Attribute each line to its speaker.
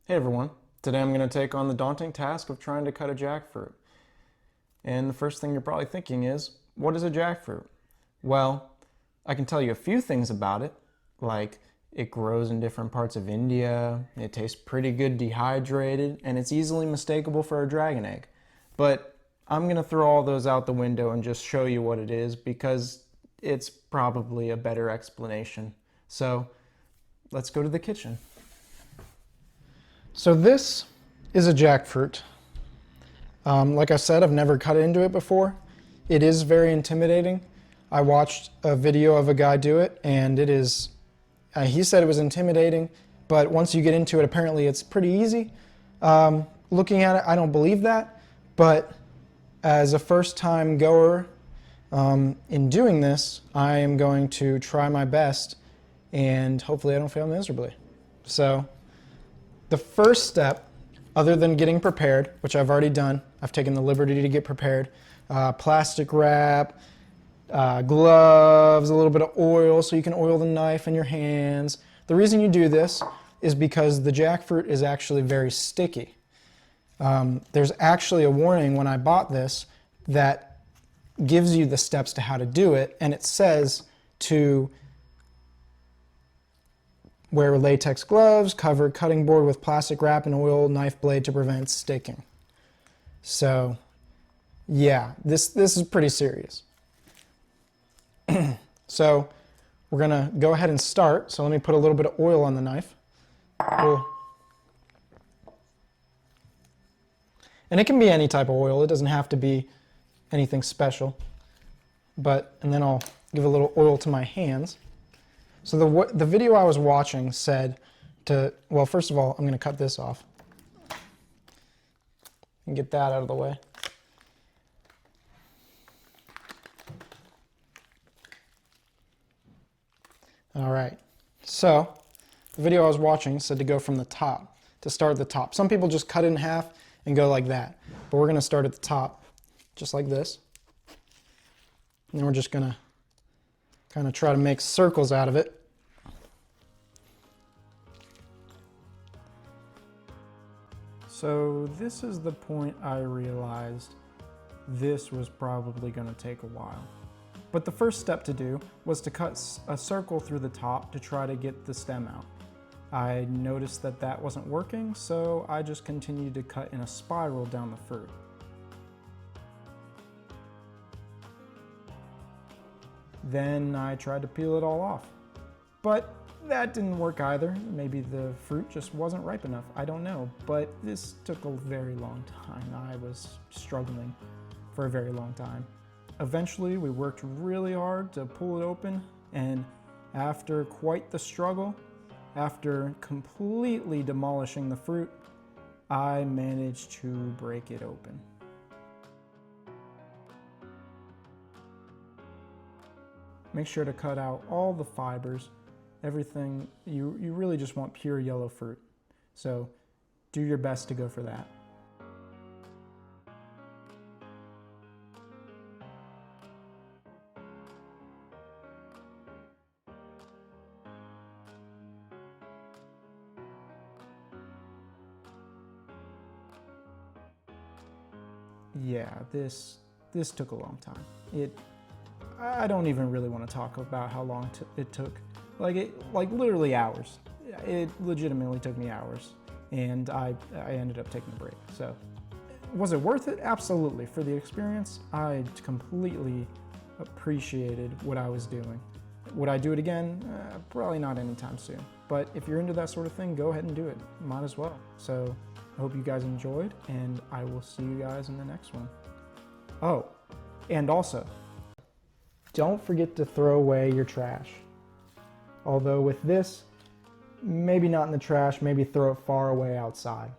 Speaker 1: Hey everyone, today I'm going to take on the daunting task of trying to cut a jackfruit. And the first thing you're probably thinking is, what is a jackfruit? Well, I can tell you a few things about it, like it grows in different parts of India, it tastes pretty good dehydrated, and it's easily mistakable for a dragon egg. But I'm going to throw all those out the window and just show you what it is because it's probably a better explanation. So let's go to the kitchen. So this is a jackfruit. Like I said, I've never cut into it before. It is very intimidating. I watched a video of a guy do it, and it is, he said it was intimidating, but once you get into it, apparently it's pretty easy. Looking at it, I don't believe that, but as a first-time goer in doing this, I am going to try my best, and hopefully I don't fail miserably. So the first step, other than getting prepared, which I've already done, I've taken the liberty to get prepared, plastic wrap, gloves, a little bit of oil so you can oil the knife and your hands. The reason you do this is because the jackfruit is actually very sticky. There's actually a warning when I bought this that gives you the steps to how to do it, and it says to wear latex gloves, cover cutting board with plastic wrap and oil knife blade to prevent sticking. So yeah, this is pretty serious. So we're gonna go ahead and start. So let me put a little bit of oil on the knife. Cool. And it can be any type of oil. It doesn't have to be anything special. And then I'll give a little oil to my hands. So the video I was watching said to, well, first of all, I'm going to cut this off and get that out of the way. All right, so the video I was watching said to go from the top, to start at the top. Some people just cut it in half and go like that, but we're going to start at the top, just like this. And then we're just going to kind of try to make circles out of it. So this is the point I realized this was probably going to take a while. But the first step to do was to cut a circle through the top to try to get the stem out. I noticed that that wasn't working, so I just continued to cut in a spiral down the fruit. Then I tried to peel it all off. But that didn't work either. Maybe the fruit just wasn't ripe enough. I don't know. But this took a very long time. I was struggling for a very long time. Eventually, we worked really hard to pull it open, and after quite the struggle, after completely demolishing the fruit, I managed to break it open. Make sure to cut out all the fibers, everything. You really just want pure yellow fruit. So do your best to go for that. Yeah, this took a long time. I don't even really want to talk about how long it took. Like literally hours. It legitimately took me hours, and I ended up taking a break. So, was it worth it? Absolutely. For the experience, I completely appreciated what I was doing. Would I do it again? Probably not anytime soon. But if you're into that sort of thing, go ahead and do it. Might as well. So, I hope you guys enjoyed, and I will see you guys in the next one. Oh, and also, don't forget to throw away your trash. Although with this, maybe not in the trash, maybe throw it far away outside.